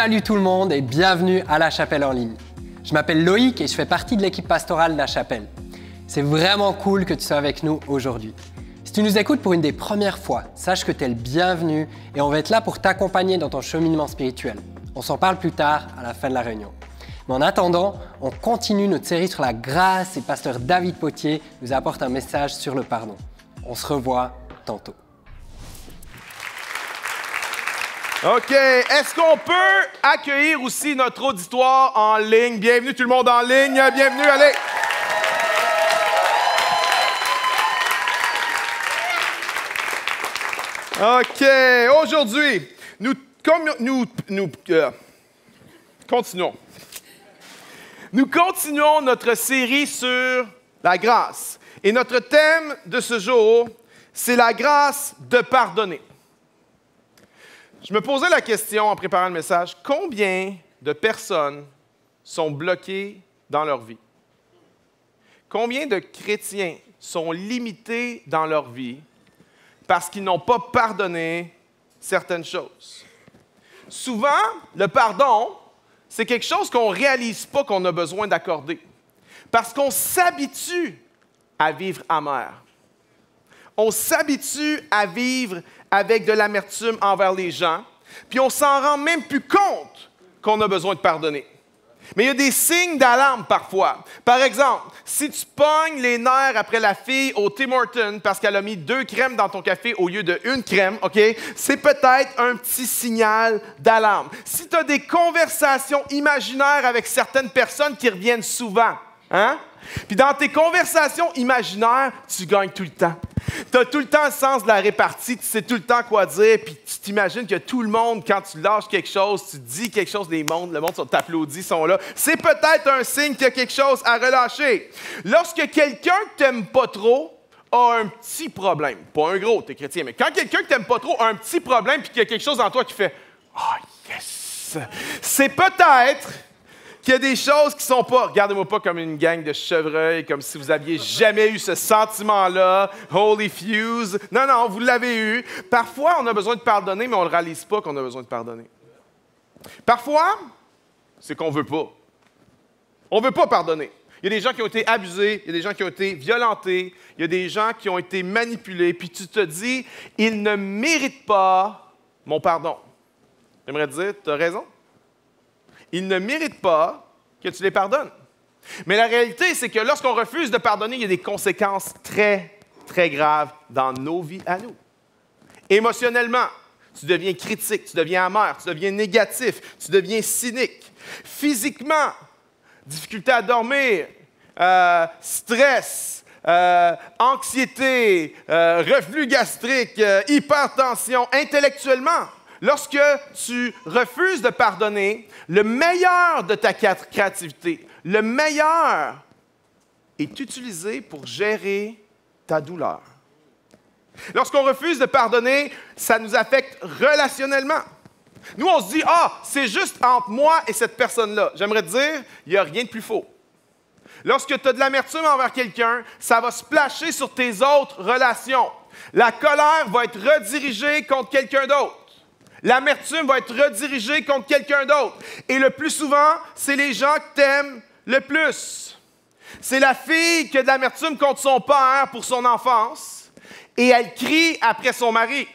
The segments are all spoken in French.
Salut tout le monde et bienvenue à La Chapelle en ligne. Je m'appelle Loïc et je fais partie de l'équipe pastorale de La Chapelle. C'est vraiment cool que tu sois avec nous aujourd'hui. Si tu nous écoutes pour une des premières fois, sache que tu es le bienvenu et on va être là pour t'accompagner dans ton cheminement spirituel. On s'en parle plus tard à la fin de la réunion. Mais en attendant, on continue notre série sur la grâce et pasteur David Potier nous apporte un message sur le pardon. On se revoit tantôt. OK. Est-ce qu'on peut accueillir aussi notre auditoire en ligne? Bienvenue tout le monde en ligne. Bienvenue, allez. OK. Aujourd'hui, nous continuons. Nous continuons notre série sur la grâce. Et notre thème de ce jour, c'est la grâce de pardonner. Je me posais la question en préparant le message, combien de personnes sont bloquées dans leur vie? Combien de chrétiens sont limités dans leur vie parce qu'ils n'ont pas pardonné certaines choses? Souvent, le pardon, c'est quelque chose qu'on ne réalise pas qu'on a besoin d'accorder parce qu'on s'habitue à vivre amer. On s'habitue à vivre avec de l'amertume envers les gens, puis on s'en rend même plus compte qu'on a besoin de pardonner. Mais il y a des signes d'alarme parfois. Par exemple, si tu pognes les nerfs après la fille au Tim Hortons parce qu'elle a mis 2 crèmes dans ton café au lieu d'1 crème, OK? C'est peut-être un petit signal d'alarme. Si tu as des conversations imaginaires avec certaines personnes qui reviennent souvent, hein? Puis dans tes conversations imaginaires, tu gagnes tout le temps. Tu as tout le temps le sens de la répartie, tu sais tout le temps quoi dire, puis tu t'imagines que tout le monde, quand tu lâches quelque chose, tu dis quelque chose, le monde t'applaudit, sont là. C'est peut-être un signe qu'il y a quelque chose à relâcher. Lorsque quelqu'un que tu n'aimes pas trop a un petit problème, pas un gros, tu es chrétien, mais quand quelqu'un que tu n'aimes pas trop a un petit problème puis qu'il y a quelque chose en toi qui fait « Ah, yes! » C'est peut-être qu'il y a des choses qui ne sont pas, regardez-moi pas comme une gang de chevreuils, comme si vous aviez jamais eu ce sentiment-là, holy fuse. Non, non, vous l'avez eu. Parfois, on a besoin de pardonner, mais on ne le réalise pas qu'on a besoin de pardonner. Parfois, c'est qu'on ne veut pas. On ne veut pas pardonner. Il y a des gens qui ont été abusés, il y a des gens qui ont été violentés, il y a des gens qui ont été manipulés, puis tu te dis, ils ne méritent pas mon pardon. J'aimerais te dire, tu as raison. Ils ne méritent pas que tu les pardonnes. Mais la réalité, c'est que lorsqu'on refuse de pardonner, il y a des conséquences très, très graves dans nos vies à nous. Émotionnellement, tu deviens critique, tu deviens amer, tu deviens négatif, tu deviens cynique. Physiquement, difficulté à dormir, stress, anxiété, reflux gastrique, hypertension. Intellectuellement, lorsque tu refuses de pardonner, le meilleur de ta créativité, le meilleur est utilisé pour gérer ta douleur. Lorsqu'on refuse de pardonner, ça nous affecte relationnellement. Nous, on se dit, c'est juste entre moi et cette personne-là. J'aimerais te dire, il n'y a rien de plus faux. Lorsque tu as de l'amertume envers quelqu'un, ça va splasher sur tes autres relations. La colère va être redirigée contre quelqu'un d'autre. L'amertume va être redirigée contre quelqu'un d'autre. Et le plus souvent, c'est les gens que tu aimes le plus. C'est la fille qui a de l'amertume contre son père pour son enfance et elle crie après son mari.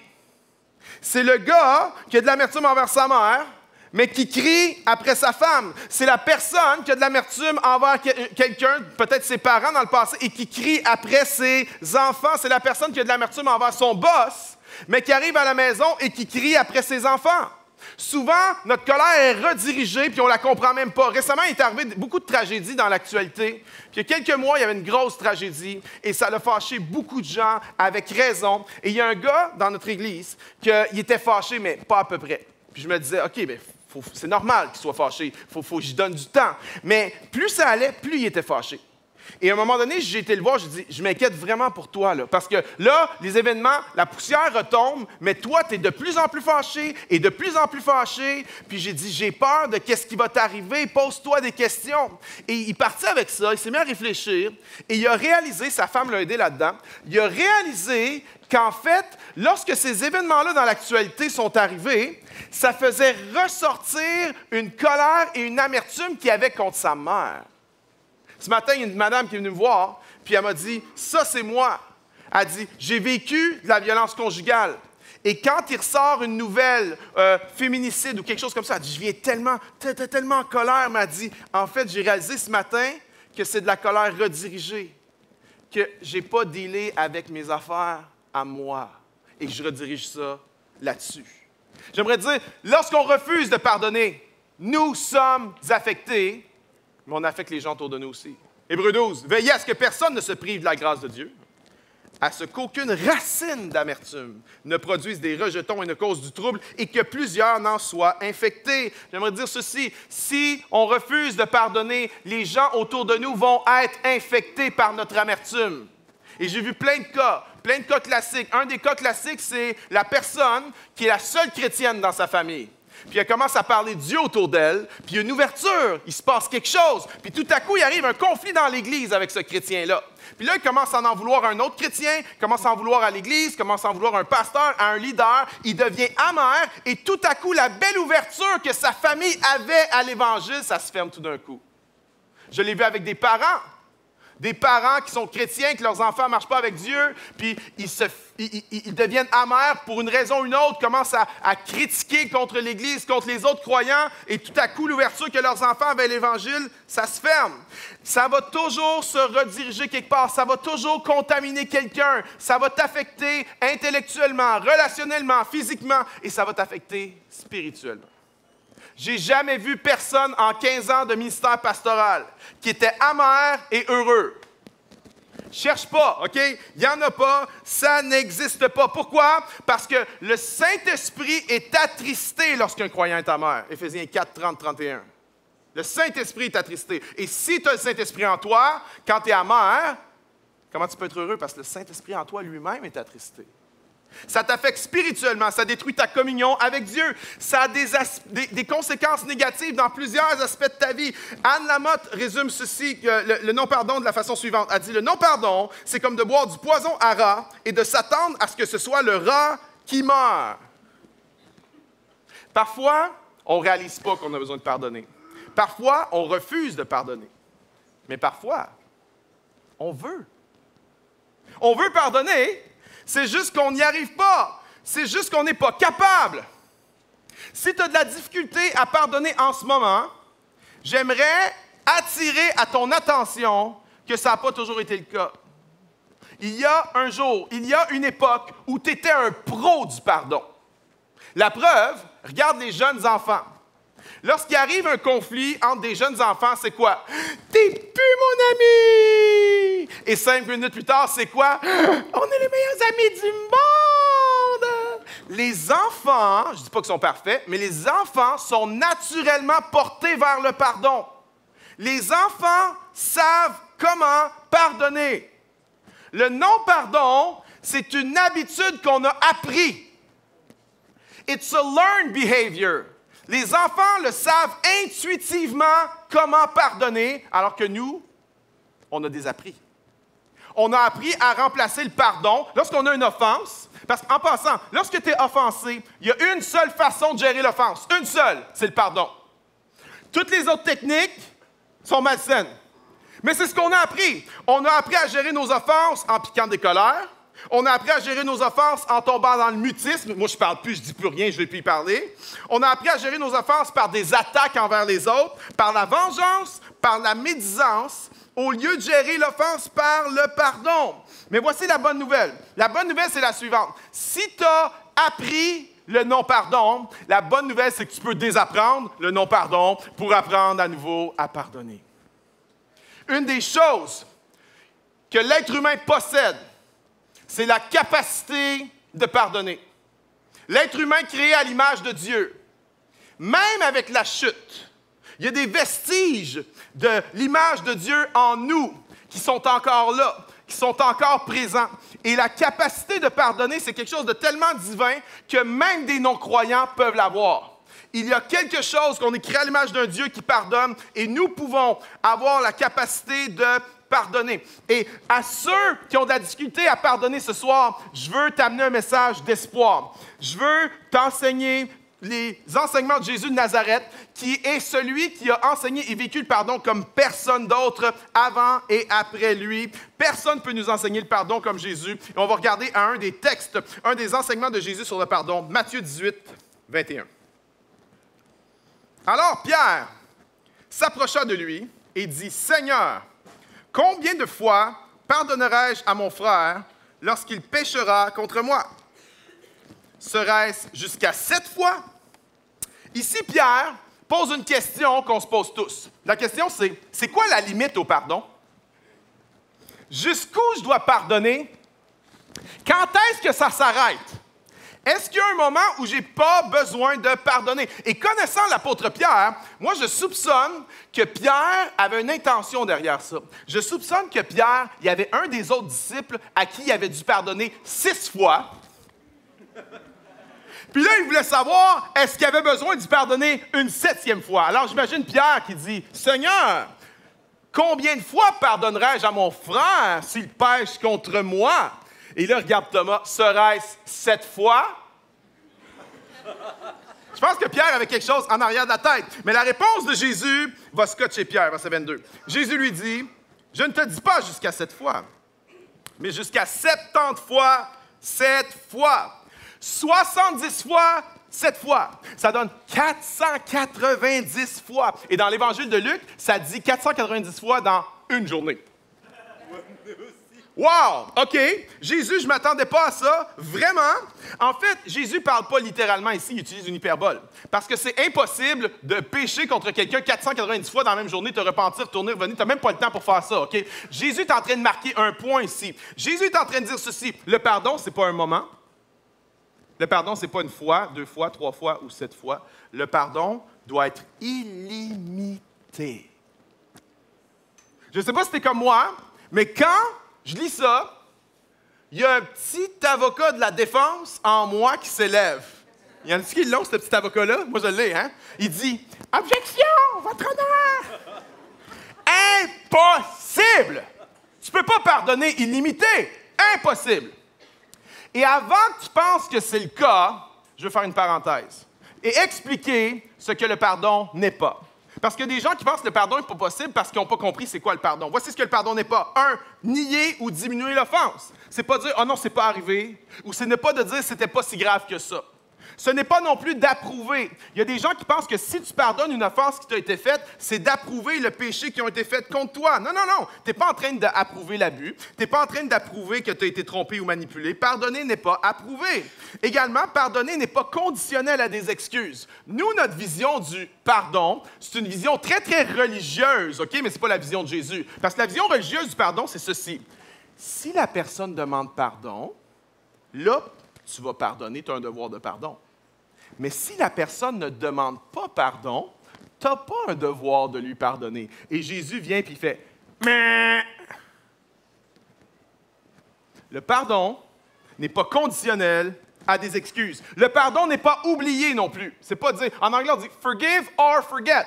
C'est le gars qui a de l'amertume envers sa mère, mais qui crie après sa femme. C'est la personne qui a de l'amertume envers quelqu'un, peut-être ses parents dans le passé, et qui crie après ses enfants. C'est la personne qui a de l'amertume envers son boss, mais qui arrive à la maison et qui crie après ses enfants. Souvent, notre colère est redirigée puis on ne la comprend même pas. Récemment, il est arrivé beaucoup de tragédies dans l'actualité. Puis il y a quelques mois, il y avait une grosse tragédie et ça a fâché beaucoup de gens avec raison. Et il y a un gars dans notre église qui était fâché, mais pas à peu près. Puis je me disais, OK, mais c'est normal qu'il soit fâché. Faut que j'y donne du temps. Mais plus ça allait, plus il était fâché. Et à un moment donné, j'ai été le voir, j'ai dit, je m'inquiète vraiment pour toi, là, parce que là, les événements, la poussière retombe, mais toi, tu es de plus en plus fâché et de plus en plus fâché. Puis j'ai dit, j'ai peur de qu'est-ce qui va t'arriver, pose-toi des questions. Et il partit avec ça, il s'est mis à réfléchir, et il a réalisé, sa femme l'a aidé là-dedans, il a réalisé qu'en fait, lorsque ces événements-là dans l'actualité sont arrivés, ça faisait ressortir une colère et une amertume qu'il avait contre sa mère. Ce matin, il y a une madame qui est venue me voir, puis elle m'a dit, ça c'est moi. Elle dit, j'ai vécu de la violence conjugale. Et quand il ressort une nouvelle féminicide ou quelque chose comme ça, elle dit, je viens tellement en colère. Mais elle dit, en fait, j'ai réalisé ce matin que c'est de la colère redirigée, que je n'ai pas dealé avec mes affaires à moi et que je redirige ça là-dessus. J'aimerais dire, lorsqu'on refuse de pardonner, nous sommes affectés, mais on affecte les gens autour de nous aussi. Hébreux 12, veillez à ce que personne ne se prive de la grâce de Dieu, à ce qu'aucune racine d'amertume ne produise des rejetons et ne cause du trouble, et que plusieurs n'en soient infectés. J'aimerais dire ceci, si on refuse de pardonner, les gens autour de nous vont être infectés par notre amertume. Et j'ai vu plein de cas classiques. Un des cas classiques, c'est la personne qui est la seule chrétienne dans sa famille. Puis elle commence à parler de Dieu autour d'elle, puis il y a une ouverture, il se passe quelque chose. Puis tout à coup, il arrive un conflit dans l'Église avec ce chrétien-là. Puis là, il commence à en vouloir à un autre chrétien, commence à en vouloir à l'Église, commence à en vouloir à un pasteur, à un leader. Il devient amer, et tout à coup, la belle ouverture que sa famille avait à l'Évangile, ça se ferme tout d'un coup. Je l'ai vu avec des parents. Des parents qui sont chrétiens, que leurs enfants ne marchent pas avec Dieu, puis ils deviennent amers pour une raison ou une autre, commencent à critiquer contre l'Église, contre les autres croyants, et tout à coup, l'ouverture que leurs enfants avaient à l'Évangile, ça se ferme. Ça va toujours se rediriger quelque part, ça va toujours contaminer quelqu'un, ça va t'affecter intellectuellement, relationnellement, physiquement, et ça va t'affecter spirituellement. J'ai jamais vu personne en 15 ans de ministère pastoral qui était amer et heureux. Cherche pas, OK? Il n'y en a pas, ça n'existe pas. Pourquoi? Parce que le Saint-Esprit est attristé lorsqu'un croyant est amer. Éphésiens 4, 30, 31. Le Saint-Esprit est attristé. Et si tu as le Saint-Esprit en toi, quand tu es amer, comment tu peux être heureux? Parce que le Saint-Esprit en toi lui-même est attristé. Ça t'affecte spirituellement, ça détruit ta communion avec Dieu. Ça a des conséquences négatives dans plusieurs aspects de ta vie. Anne Lamotte résume ceci, le non-pardon de la façon suivante. Elle dit, le non-pardon, c'est comme de boire du poison à rat et de s'attendre à ce que ce soit le rat qui meurt. Parfois, on ne réalise pas qu'on a besoin de pardonner. Parfois, on refuse de pardonner. Mais parfois, on veut. On veut pardonner. C'est juste qu'on n'y arrive pas. C'est juste qu'on n'est pas capable. Si tu as de la difficulté à pardonner en ce moment, j'aimerais attirer à ton attention que ça n'a pas toujours été le cas. Il y a un jour, il y a une époque où tu étais un pro du pardon. La preuve, regarde les jeunes enfants. Lorsqu'il arrive un conflit entre des jeunes enfants, c'est quoi? « T'es plus mon ami! » Et 5 minutes plus tard, c'est quoi? « On est les meilleurs amis du monde! » Les enfants, je ne dis pas qu'ils sont parfaits, mais les enfants sont naturellement portés vers le pardon. Les enfants savent comment pardonner. Le non-pardon, c'est une habitude qu'on a appris. It's a learned behavior. Les enfants le savent intuitivement comment pardonner, alors que nous, on a désappris. On a appris à remplacer le pardon lorsqu'on a une offense. Parce qu'en passant, lorsque tu es offensé, il y a une seule façon de gérer l'offense. Une seule, c'est le pardon. Toutes les autres techniques sont malsaines. Mais c'est ce qu'on a appris. On a appris à gérer nos offenses en piquant des colères. On a appris à gérer nos offenses en tombant dans le mutisme. Moi, je ne parle plus, je ne dis plus rien, je ne vais plus y parler. On a appris à gérer nos offenses par des attaques envers les autres, par la vengeance, par la médisance, au lieu de gérer l'offense par le pardon. Mais voici la bonne nouvelle. La bonne nouvelle, c'est la suivante. Si tu as appris le non-pardon, la bonne nouvelle, c'est que tu peux désapprendre le non-pardon pour apprendre à nouveau à pardonner. Une des choses que l'être humain possède, c'est la capacité de pardonner. L'être humain créé à l'image de Dieu, même avec la chute, il y a des vestiges de l'image de Dieu en nous qui sont encore là, qui sont encore présents. Et la capacité de pardonner, c'est quelque chose de tellement divin que même des non-croyants peuvent l'avoir. Il y a quelque chose qu'on est créé à l'image d'un Dieu qui pardonne et nous pouvons avoir la capacité de pardonner. Et à ceux qui ont de la difficulté à pardonner ce soir, je veux t'amener un message d'espoir. Je veux t'enseigner les enseignements de Jésus de Nazareth, qui est celui qui a enseigné et vécu le pardon comme personne d'autre avant et après lui. Personne ne peut nous enseigner le pardon comme Jésus. Et on va regarder à un des textes, un des enseignements de Jésus sur le pardon, Matthieu 18, 21. Alors Pierre s'approcha de lui et dit, « Seigneur, combien de fois pardonnerai-je à mon frère lorsqu'il péchera contre moi? Serait-ce jusqu'à 7 fois? » Ici, Pierre pose une question qu'on se pose tous. La question, c'est quoi la limite au pardon? Jusqu'où je dois pardonner? Quand est-ce que ça s'arrête? Est-ce qu'il y a un moment où je n'ai pas besoin de pardonner? Et connaissant l'apôtre Pierre, moi, je soupçonne que Pierre avait une intention derrière ça. Je soupçonne que Pierre, il y avait un des autres disciples à qui il avait dû pardonner 6 fois. Puis là, il voulait savoir, est-ce qu'il avait besoin d'y pardonner une 7e fois? Alors, j'imagine Pierre qui dit, « Seigneur, combien de fois pardonnerai-je à mon frère s'il pêche contre moi? » Et là, regarde Thomas, serait-ce 7 fois? Je pense que Pierre avait quelque chose en arrière de la tête. Mais la réponse de Jésus va scotcher Pierre, verset 22. Jésus lui dit, « Je ne te dis pas jusqu'à 7 fois, mais jusqu'à 70 fois 7 fois. 70 fois 7 fois. Ça donne 490 fois. Et dans l'Évangile de Luc, ça dit 490 fois dans une journée. Wow! OK. Jésus, je ne m'attendais pas à ça. Vraiment. En fait, Jésus ne parle pas littéralement ici, il utilise une hyperbole. Parce que c'est impossible de pécher contre quelqu'un 490 fois dans la même journée, te repentir, tourner, revenir. Tu n'as même pas le temps pour faire ça. OK? Jésus est en train de marquer un point ici. Jésus est en train de dire ceci. Le pardon, ce n'est pas un moment. Le pardon, ce n'est pas une fois, 2 fois, 3 fois ou 7 fois. Le pardon doit être illimité. Je ne sais pas si tu es comme moi, mais quand je lis ça, il y a un petit avocat de la défense en moi qui s'élève. Il y en a qui l'ont, ce petit avocat-là? Moi, je l'ai, hein? Il dit, « Objection, votre honneur! » Impossible! Tu ne peux pas pardonner illimité. Impossible! Et avant que tu penses que c'est le cas, je veux faire une parenthèse et expliquer ce que le pardon n'est pas. Parce qu'il y a des gens qui pensent que le pardon n'est pas possible parce qu'ils n'ont pas compris c'est quoi le pardon. Voici ce que le pardon n'est pas. 1, nier ou diminuer l'offense. C'est pas dire « Ah non, c'est pas arrivé » ou ce n'est pas de dire « C'était pas si grave que ça ». Ce n'est pas non plus d'approuver. Il y a des gens qui pensent que si tu pardonnes une offense qui t'a été faite, c'est d'approuver le péché qui a été fait contre toi. Non, non, non. Tu n'es pas en train d'approuver l'abus. Tu n'es pas en train d'approuver que tu as été trompé ou manipulé. Pardonner n'est pas approuver. Également, pardonner n'est pas conditionnel à des excuses. Nous, notre vision du pardon, c'est une vision très, très religieuse, OK? Mais ce n'est pas la vision de Jésus. Parce que la vision religieuse du pardon, c'est ceci. Si la personne demande pardon, là, tu vas pardonner, tu as un devoir de pardon. Mais si la personne ne demande pas pardon, tu n'as pas un devoir de lui pardonner. Et Jésus vient et il fait « Meh ». Le pardon n'est pas conditionnel à des excuses. Le pardon n'est pas oublié non plus. C'est pas dire, en anglais on dit « forgive or forget ».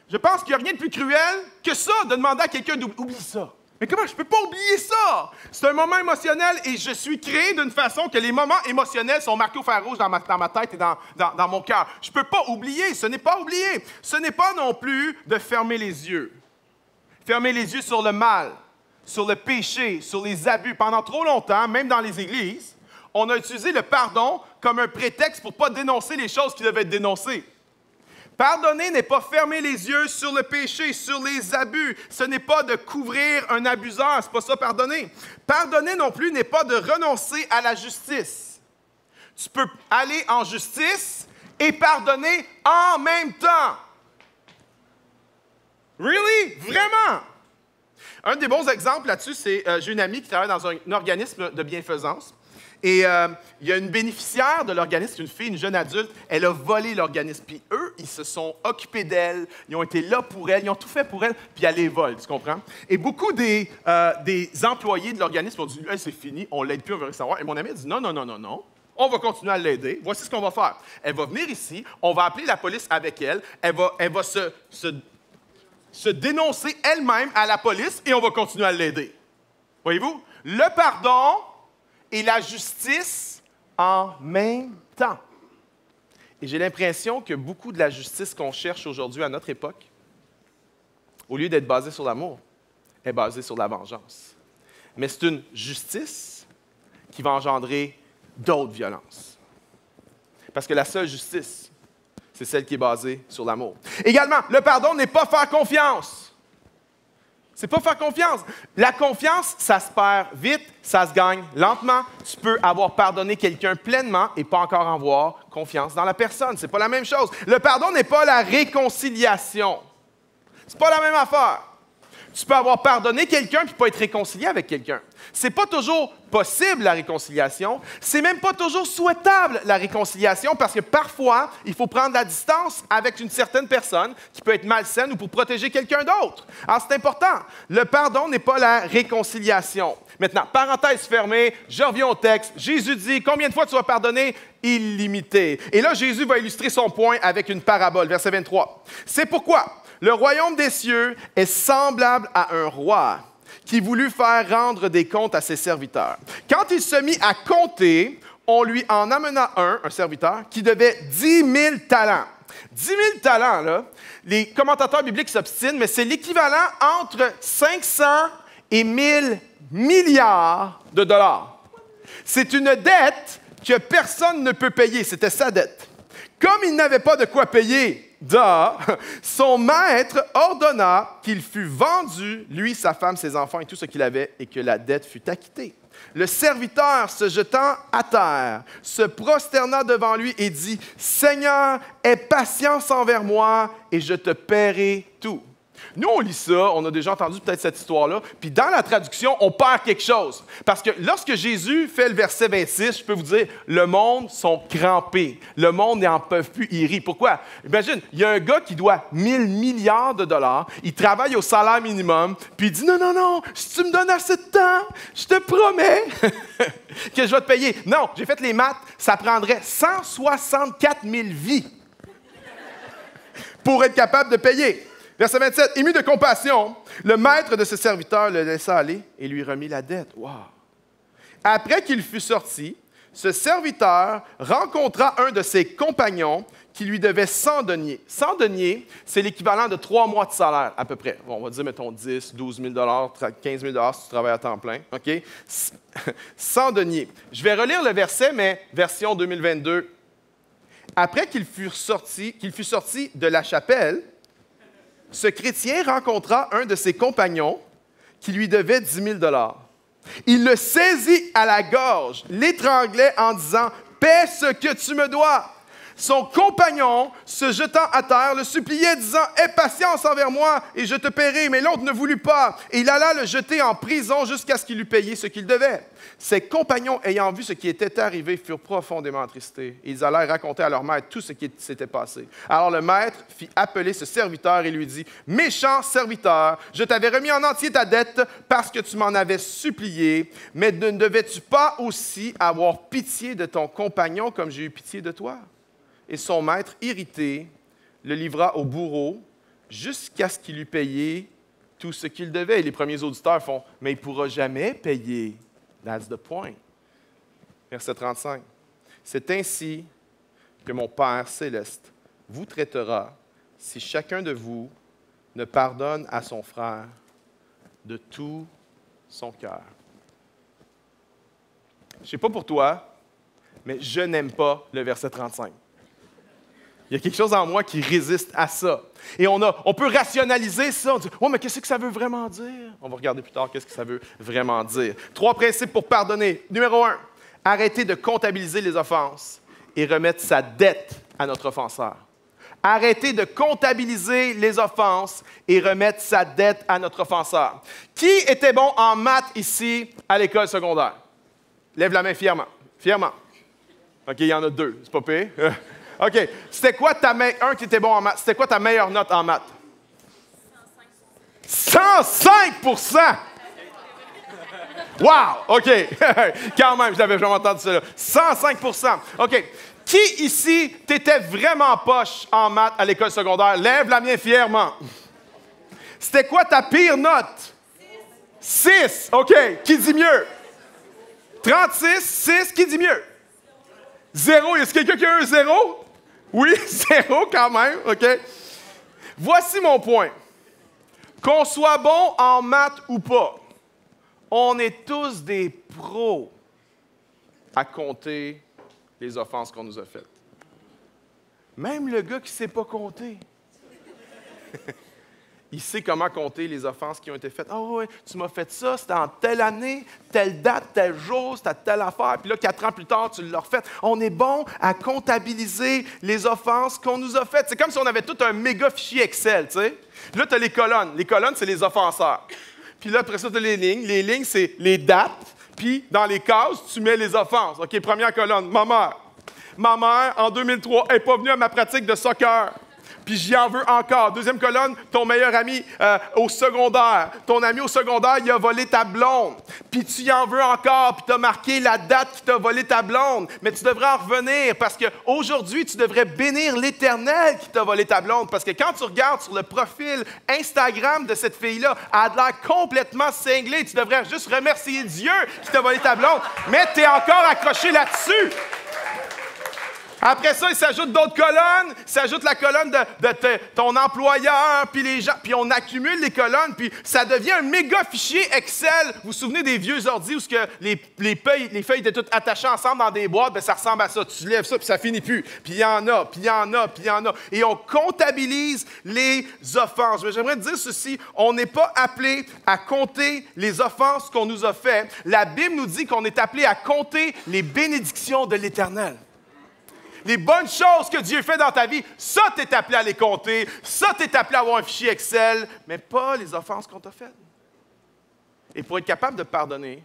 Je pense qu'il n'y a rien de plus cruel que ça, de demander à quelqu'un d'oublier ça. Mais comment je ne peux pas oublier ça? C'est un moment émotionnel et je suis créé d'une façon que les moments émotionnels sont marqués au fer rouge dans ma tête et dans mon cœur. Je ne peux pas oublier, ce n'est pas oublier. Ce n'est pas non plus de fermer les yeux. Fermer les yeux sur le mal, sur le péché, sur les abus. Pendant trop longtemps, même dans les églises, on a utilisé le pardon comme un prétexte pour ne pas dénoncer les choses qui devaient être dénoncées. Pardonner n'est pas fermer les yeux sur le péché, sur les abus. Ce n'est pas de couvrir un abuseur, ce n'est pas ça pardonner. Pardonner non plus n'est pas de renoncer à la justice. Tu peux aller en justice et pardonner en même temps. Really? Vraiment? Un des bons exemples là-dessus, c'est j'ai une amie qui travaille dans un organisme de bienfaisance. Et il y a une bénéficiaire de l'organisme, une fille, une jeune adulte, elle a volé l'organisme. Puis eux, ils se sont occupés d'elle, ils ont été là pour elle, ils ont tout fait pour elle, puis elle les vole, tu comprends? Et beaucoup des employés de l'organisme ont dit hey, « c'est fini, on ne l'aide plus, on veut rien savoir. » Et mon ami a dit « Non, non, non, non, non. On va continuer à l'aider. Voici ce qu'on va faire. Elle va venir ici, on va appeler la police avec elle, elle va se dénoncer elle-même à la police et on va continuer à l'aider. » Voyez-vous? Le pardon et la justice en même temps. Et j'ai l'impression que beaucoup de la justice qu'on cherche aujourd'hui à notre époque, au lieu d'être basée sur l'amour, est basée sur la vengeance. Mais c'est une justice qui va engendrer d'autres violences. Parce que la seule justice, c'est celle qui est basée sur l'amour. Également, le pardon n'est pas faire confiance. C'est pas faire confiance. La confiance, ça se perd vite, ça se gagne lentement. Tu peux avoir pardonné quelqu'un pleinement et pas encore avoir confiance dans la personne. C'est pas la même chose. Le pardon n'est pas la réconciliation. C'est pas la même affaire. Tu peux avoir pardonné quelqu'un puis pas être réconcilié avec quelqu'un. C'est pas toujours possible, la réconciliation. C'est même pas toujours souhaitable, la réconciliation, parce que parfois, il faut prendre la distance avec une certaine personne qui peut être malsaine ou pour protéger quelqu'un d'autre. Alors, c'est important. Le pardon n'est pas la réconciliation. Maintenant, parenthèse fermée, je reviens au texte. Jésus dit, combien de fois tu vas pardonner? Illimité. Et là, Jésus va illustrer son point avec une parabole, verset 23. C'est pourquoi le royaume des cieux est semblable à un roi qui voulut faire rendre des comptes à ses serviteurs. Quand il se mit à compter, on lui en amena un serviteur, qui devait 10 000 talents. 10 000 talents, là, les commentateurs bibliques s'obstinent, mais c'est l'équivalent entre 500 et 1000 milliards de dollars. C'est une dette que personne ne peut payer. C'était sa dette. Comme il n'avait pas de quoi payer, son maître ordonna qu'il fût vendu, lui, sa femme, ses enfants et tout ce qu'il avait, et que la dette fût acquittée. Le serviteur, se jetant à terre, se prosterna devant lui et dit, « Seigneur, aie patience envers moi, et je te paierai tout. » Nous, on lit ça, on a déjà entendu peut-être cette histoire-là, puis dans la traduction, on perd quelque chose. Parce que lorsque Jésus fait le verset 26, je peux vous dire, le monde sont crampés. Le monde n'en peut plus, ils rient. Pourquoi? Imagine, il y a un gars qui doit 1000 milliards de dollars, il travaille au salaire minimum, puis il dit, non, non, non, si tu me donnes assez de temps, je te promets que je vais te payer. Non, j'ai fait les maths, ça prendrait 164 000 vies pour être capable de payer. Verset 27, ému de compassion, le maître de ce serviteur le laissa aller et lui remit la dette. Wow! Après qu'il fut sorti, ce serviteur rencontra un de ses compagnons qui lui devait 100 deniers. 100 deniers, c'est l'équivalent de 3 mois de salaire, à peu près. Bon, on va dire, mettons, 10, 12 000 15 000 si tu travailles à temps plein. OK? 100 deniers. Je vais relire le verset, mais version 2022. Après qu'il fut sorti de la chapelle, ce chrétien rencontra un de ses compagnons qui lui devait 10 000 $. Il le saisit à la gorge, l'étranglait en disant « Paie ce que tu me dois ». Son compagnon, se jetant à terre, le suppliait, disant « Aie patience envers moi, et je te paierai. » Mais l'autre ne voulut pas, et il alla le jeter en prison jusqu'à ce qu'il eût payé ce qu'il devait. Ses compagnons, ayant vu ce qui était arrivé, furent profondément attristés. Ils allèrent raconter à leur maître tout ce qui s'était passé. Alors le maître fit appeler ce serviteur et lui dit « Méchant serviteur, je t'avais remis en entier ta dette parce que tu m'en avais supplié, mais ne devais-tu pas aussi avoir pitié de ton compagnon comme j'ai eu pitié de toi? » Et son maître, irrité, le livra au bourreau jusqu'à ce qu'il eût payé tout ce qu'il devait. Et les premiers auditeurs font « Mais il ne pourra jamais payer. » That's the point. Verset 35. C'est ainsi que mon Père céleste vous traitera si chacun de vous ne pardonne à son frère de tout son cœur. Je ne sais pas pour toi, mais je n'aime pas le verset 35. Il y a quelque chose en moi qui résiste à ça. Et on peut rationaliser ça. On dit, « Oh, mais qu'est-ce que ça veut vraiment dire? » On va regarder plus tard qu'est-ce que ça veut vraiment dire. 3 principes pour pardonner. Numéro 1, arrêter de comptabiliser les offenses et remettre sa dette à notre offenseur. arrêter de comptabiliser les offenses et remettre sa dette à notre offenseur. Qui était bon en maths ici à l'école secondaire? Lève la main fièrement. Fièrement. OK, il y en a 2, c'est pas pire. OK, c'était quoi un qui était bon en maths? C'était quoi ta meilleure note en maths? 105%! Wow! OK. Quand même, je n'avais jamais entendu ça. 105%. OK. Qui ici t'étais vraiment poche en maths à l'école secondaire? Lève la mienne fièrement. C'était quoi ta pire note? 6. OK. Qui dit mieux? 36, 6. Qui dit mieux? 0. Est-ce quelqu'un qui a un 0? Oui, 0 quand même. OK. Voici mon point. Qu'on soit bon en maths ou pas, on est tous des pros à compter les offenses qu'on nous a faites. Même le gars qui ne sait pas compter, il sait comment compter les offenses qui ont été faites. « Ah oui, tu m'as fait ça, c'était en telle année, telle date, tel jour, c'était telle affaire. » Puis là, 4 ans plus tard, tu l'as refait. On est bon à comptabiliser les offenses qu'on nous a faites. C'est comme si on avait tout un méga fichier Excel, tu sais. Là, tu as les colonnes. Les colonnes, c'est les offenseurs. Puis là, après ça, tu as les lignes. Les lignes, c'est les dates. Puis, dans les cases, tu mets les offenses. OK, première colonne, ma mère. Ma mère, en 2003, n'est pas venue à ma pratique de soccer. Puis j'y en veux encore. Deuxième colonne, ton meilleur ami au secondaire. Ton ami au secondaire, il a volé ta blonde. Puis tu y en veux encore, puis tu as marqué la date qui t'a volé ta blonde. Mais tu devrais en revenir parce qu'aujourd'hui, tu devrais bénir l'Éternel qui t'a volé ta blonde. Parce que quand tu regardes sur le profil Instagram de cette fille-là, elle a l'air complètement cinglée. Tu devrais juste remercier Dieu qui t'a volé ta blonde. Mais tu es encore accroché là-dessus. Après ça, il s'ajoute d'autres colonnes. Il s'ajoute la colonne de ton employeur, puis les gens. Puis on accumule les colonnes, puis ça devient un méga fichier Excel. Vous vous souvenez des vieux ordi où les feuilles étaient toutes attachées ensemble dans des boîtes? Bien, ça ressemble à ça. Tu lèves ça, puis ça finit plus. Puis il y en a, puis il y en a, puis il y en a. Et on comptabilise les offenses. Mais j'aimerais dire ceci. On n'est pas appelé à compter les offenses qu'on nous a faites. La Bible nous dit qu'on est appelé à compter les bénédictions de l'Éternel. Les bonnes choses que Dieu fait dans ta vie, ça, tu es appelé à les compter. Ça, tu es appelé à avoir un fichier Excel, mais pas les offenses qu'on t'a faites. Et pour être capable de pardonner,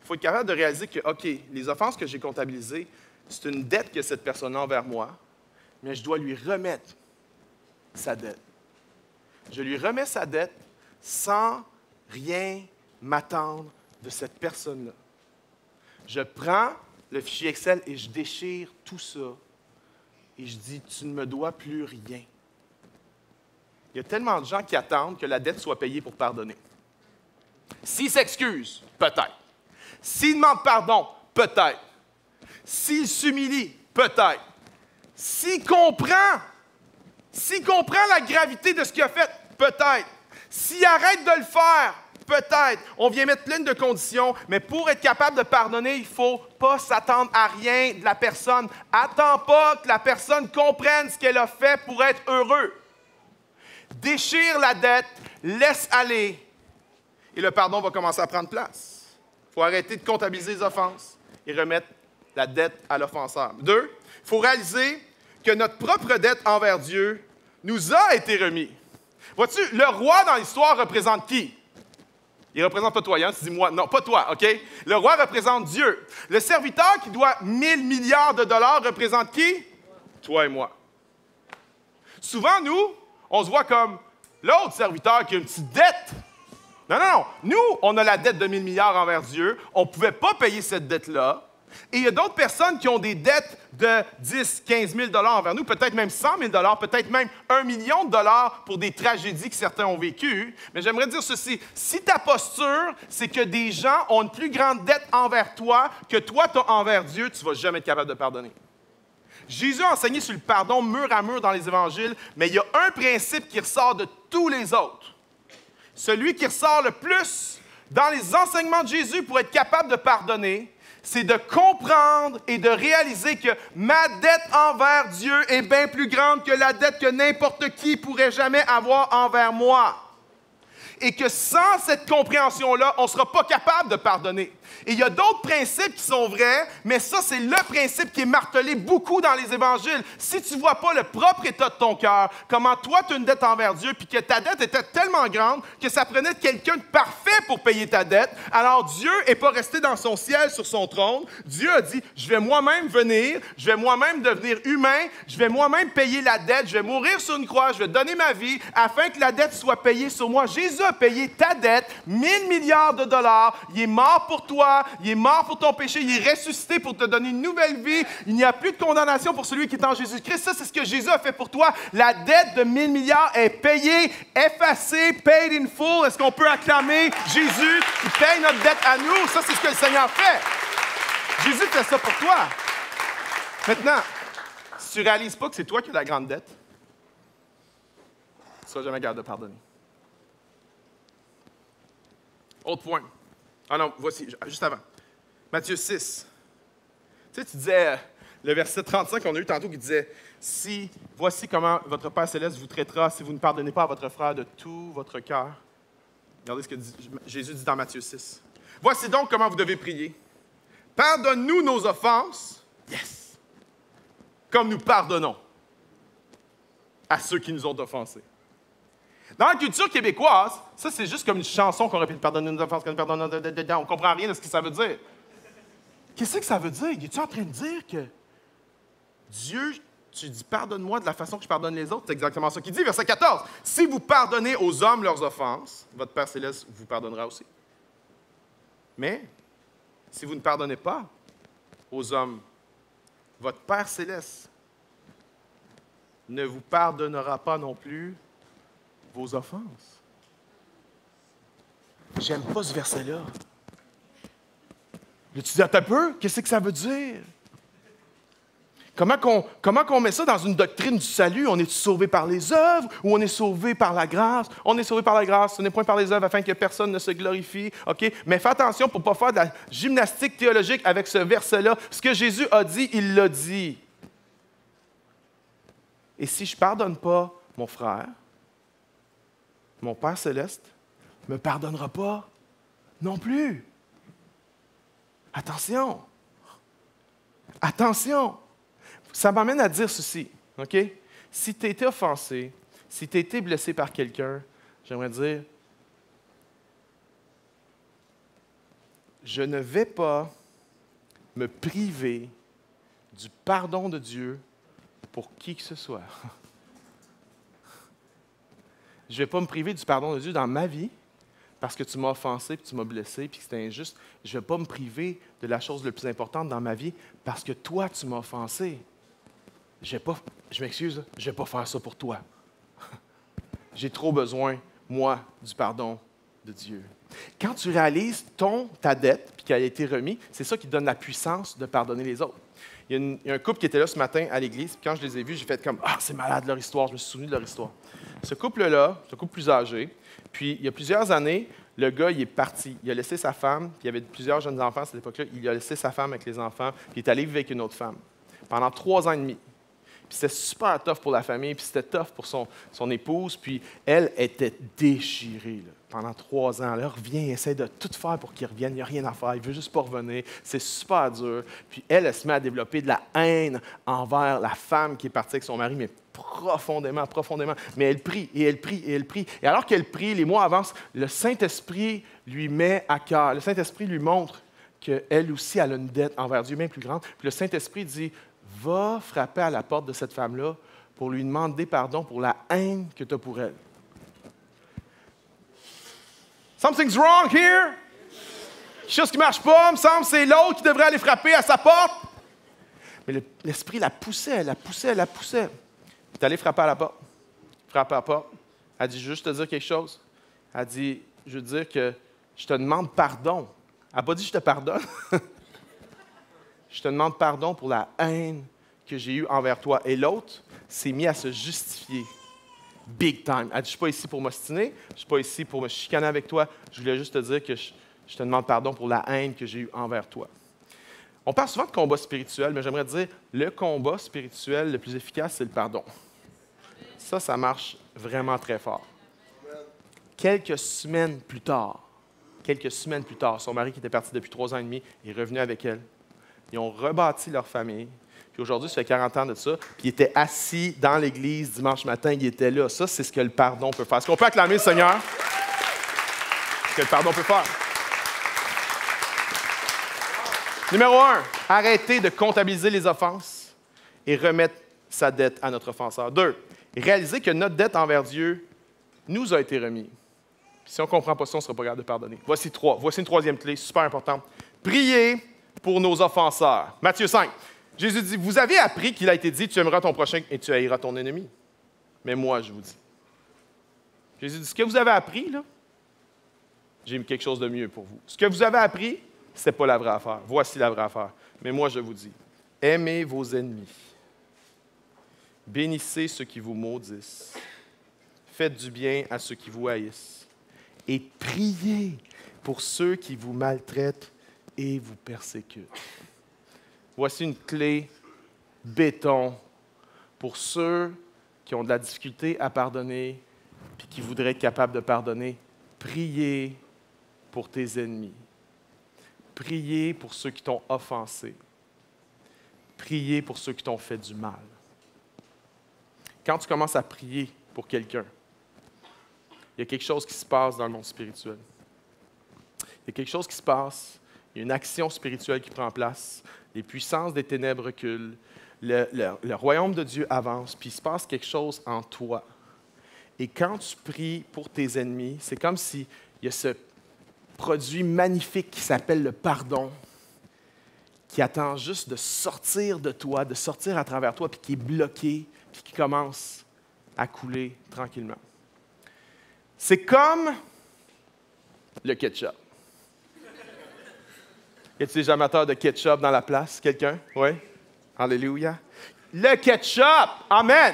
il faut être capable de réaliser que, OK, les offenses que j'ai comptabilisées, c'est une dette que cette personne a envers moi, mais je dois lui remettre sa dette. Je lui remets sa dette sans rien m'attendre de cette personne-là. Je prends le fichier Excel et je déchire tout ça et je dis, tu ne me dois plus rien. Il y a tellement de gens qui attendent que la dette soit payée pour pardonner. S'ils s'excusent, peut-être. S'ils demandent pardon, peut-être. S'ils s'humilient, peut-être. S'il comprend la gravité de ce qu'il a fait, peut-être. S'il arrête de le faire, peut-être. On vient mettre plein de conditions, mais pour être capable de pardonner, il ne faut pas s'attendre à rien de la personne. Attends pas que la personne comprenne ce qu'elle a fait pour être heureux. Déchire la dette, laisse aller, et le pardon va commencer à prendre place. Il faut arrêter de comptabiliser les offenses et remettre la dette à l'offenseur. 2, il faut réaliser que notre propre dette envers Dieu nous a été remise. Vois-tu, le roi dans l'histoire représente qui? Il représente pas toi, Yann, tu dis moi. Non, pas toi, OK? Le roi représente Dieu. Le serviteur qui doit 1000 milliards de dollars représente qui? Toi et moi. Souvent, nous, on se voit comme l'autre serviteur qui a une petite dette. Non. Nous, on a la dette de 1000 milliards envers Dieu. On ne pouvait pas payer cette dette-là. Et il y a d'autres personnes qui ont des dettes de 10, 15 000 $ envers nous, peut-être même 100 000 $, peut-être même 1 million de dollars pour des tragédies que certains ont vécues. Mais j'aimerais dire ceci, si ta posture, c'est que des gens ont une plus grande dette envers toi que toi, tu as envers Dieu, tu ne vas jamais être capable de pardonner. Jésus a enseigné sur le pardon mur à mur dans les évangiles, mais il y a un principe qui ressort de tous les autres. Celui qui ressort le plus dans les enseignements de Jésus pour être capable de pardonner, c'est de comprendre et de réaliser que ma dette envers Dieu est bien plus grande que la dette que n'importe qui pourrait jamais avoir envers moi. et que sans cette compréhension-là, on ne sera pas capable de pardonner. Et il y a d'autres principes qui sont vrais, mais ça, c'est le principe qui est martelé beaucoup dans les évangiles. Si tu ne vois pas le propre état de ton cœur, comment toi, tu as une dette envers Dieu, puis que ta dette était tellement grande que ça prenait quelqu'un de parfait pour payer ta dette, alors Dieu n'est pas resté dans son ciel, sur son trône. Dieu a dit, je vais moi-même venir, je vais moi-même devenir humain, je vais moi-même payer la dette, je vais mourir sur une croix, je vais donner ma vie afin que la dette soit payée sur moi. Jésus a payé ta dette, 1000 milliards de dollars. Il est mort pour toi, il est mort pour ton péché, il est ressuscité pour te donner une nouvelle vie. Il n'y a plus de condamnation pour celui qui est en Jésus-Christ. Ça, c'est ce que Jésus a fait pour toi. La dette de 1000 milliards est payée, effacée, paid in full. Est-ce qu'on peut acclamer Jésus qui paye notre dette à nous? Ça, c'est ce que le Seigneur fait. Jésus fait ça pour toi. Maintenant, si tu ne réalises pas que c'est toi qui as la grande dette, tu ne seras jamais capable de pardonner. Autre point. Ah non, voici, juste avant. Matthieu 6. Tu sais, tu disais, le verset 35 qu'on a eu tantôt qui disait, voici comment votre Père Céleste vous traitera si vous ne pardonnez pas à votre frère de tout votre cœur. Regardez ce que Jésus dit dans Matthieu 6. Voici donc comment vous devez prier. Pardonne-nous nos offenses. Yes! Comme nous pardonnons à ceux qui nous ont offensés. Dans la culture québécoise, ça, c'est juste comme une chanson qu'on répète « Pardonne-nous nos offenses, comme nous pardonnons... » On ne comprend rien de ce que ça veut dire. Qu'est-ce que ça veut dire? Es-tu en train de dire que Dieu, tu dis « Pardonne-moi de la façon que je pardonne les autres », c'est exactement ça qu'il dit, verset 14. « Si vous pardonnez aux hommes leurs offenses, votre Père Céleste vous pardonnera aussi. Mais, si vous ne pardonnez pas aux hommes, votre Père Céleste ne vous pardonnera pas non plus vos offenses. » J'aime pas ce verset-là. Là, tu dis, attends un peu, qu'est-ce que ça veut dire? Comment qu'on met ça dans une doctrine du salut? On est sauvé par les œuvres ou on est sauvé par la grâce? On est sauvé par la grâce, ce n'est point par les œuvres afin que personne ne se glorifie. OK? Mais fais attention pour ne pas faire de la gymnastique théologique avec ce verset-là. Ce que Jésus a dit, il l'a dit. Et si je ne pardonne pas mon frère, mon Père Céleste ne me pardonnera pas non plus. Attention. Attention. Ça m'amène à dire ceci, OK? Si tu as été offensé, si tu as été blessé par quelqu'un, j'aimerais dire, je ne vais pas me priver du pardon de Dieu pour qui que ce soit. Je ne vais pas me priver du pardon de Dieu dans ma vie parce que tu m'as offensé, puis tu m'as blessé, puis que c'était injuste. Je ne vais pas me priver de la chose la plus importante dans ma vie parce que toi, tu m'as offensé. Je m'excuse, je ne vais pas faire ça pour toi. J'ai trop besoin, moi, du pardon de Dieu. Quand tu réalises ta dette, puis qu'elle a été remise, c'est ça qui donne la puissance de pardonner les autres. Il y a un couple qui était là ce matin à l'église, puis quand je les ai vus, j'ai fait comme « Ah, c'est malade leur histoire », je me suis souvenu de leur histoire. Ce couple-là, c'est un couple plus âgé, puis il y a plusieurs années, le gars, il est parti. Il a laissé sa femme, puis il y avait plusieurs jeunes enfants à cette époque-là, il a laissé sa femme avec les enfants, puis il est allé vivre avec une autre femme pendant 3 ans et demi. Puis c'était super tough pour la famille, puis c'était tough pour son épouse, puis elle était déchirée là, pendant 3 ans. Elle revient, elle essaie de tout faire pour qu'il revienne, il n'y a rien à faire, il veut juste pas revenir, c'est super dur. Puis elle se met à développer de la haine envers la femme qui est partie avec son mari, mais profondément, profondément. Mais elle prie, et elle prie, et elle prie. Et alors qu'elle prie, les mois avancent, le Saint-Esprit lui met à cœur, le Saint-Esprit lui montre qu'elle aussi, elle a une dette envers Dieu bien plus grande. Puis le Saint-Esprit dit, va frapper à la porte de cette femme-là pour lui demander pardon pour la haine que tu as pour elle. Something's wrong here. Quelque chose qui ne marche pas, me semble, c'est l'autre qui devrait aller frapper à sa porte. Mais l'Esprit la poussait, la poussait, la poussait. Elle est allée frapper à la porte. Frappe à la porte. Elle dit, juste te dire quelque chose. Elle dit, je veux dire que je te demande pardon. Elle n'a pas dit, je te pardonne. Je te demande pardon pour la haine que j'ai eue envers toi. Et l'autre s'est mis à se justifier. Big time. Elle dit, je ne suis pas ici pour m'ostiner, je ne suis pas ici pour me chicaner avec toi. Je voulais juste te dire que je te demande pardon pour la haine que j'ai eue envers toi. On parle souvent de combat spirituel, mais j'aimerais dire, le combat spirituel le plus efficace, c'est le pardon. Ça marche vraiment très fort. quelques semaines plus tard, son mari qui était parti depuis 3 ans et demi est revenu avec elle. Ils ont rebâti leur famille. Puis aujourd'hui, ça fait 40 ans de ça. Puis il était assis dans l'église dimanche matin, il était là. Ça, c'est ce que le pardon peut faire. Est-ce qu'on peut acclamer le Seigneur? Ce que le pardon peut faire. Numéro 1, arrêtez de comptabiliser les offenses et remettre sa dette à notre offenseur. 2, réalisez que notre dette envers Dieu nous a été remise. Puis si on ne comprend pas ça, on ne sera pas capable de pardonner. Voici une 3e clé, super importante. Priez pour nos offenseurs. Matthieu 5. Jésus dit, vous avez appris qu'il a été dit, tu aimeras ton prochain et tu haïras ton ennemi. Mais moi, je vous dis. Jésus dit, ce que vous avez appris, là, j'ai mis quelque chose de mieux pour vous. Ce que vous avez appris, ce n'est pas la vraie affaire. Voici la vraie affaire. Mais moi, je vous dis, aimez vos ennemis. Bénissez ceux qui vous maudissent. Faites du bien à ceux qui vous haïssent. Et priez pour ceux qui vous maltraitent et vous persécutent. Voici une clé béton pour ceux qui ont de la difficulté à pardonner et qui voudraient être capables de pardonner. Priez pour tes ennemis. Priez pour ceux qui t'ont offensé. Priez pour ceux qui t'ont fait du mal. Quand tu commences à prier pour quelqu'un, il y a quelque chose qui se passe dans le monde spirituel. Il y a quelque chose qui se passe, il y a une action spirituelle qui prend place, les puissances des ténèbres reculent, le royaume de Dieu avance, puis il se passe quelque chose en toi. Et quand tu pries pour tes ennemis, c'est comme s'il y a ce produit magnifique qui s'appelle le pardon, qui attend juste de sortir de toi, de sortir à travers toi, puis qui est bloqué, puis qui commence à couler tranquillement. C'est comme le ketchup. Y a-t-il des amateurs de ketchup dans la place? Quelqu'un? Oui? Alléluia. Le ketchup! Amen!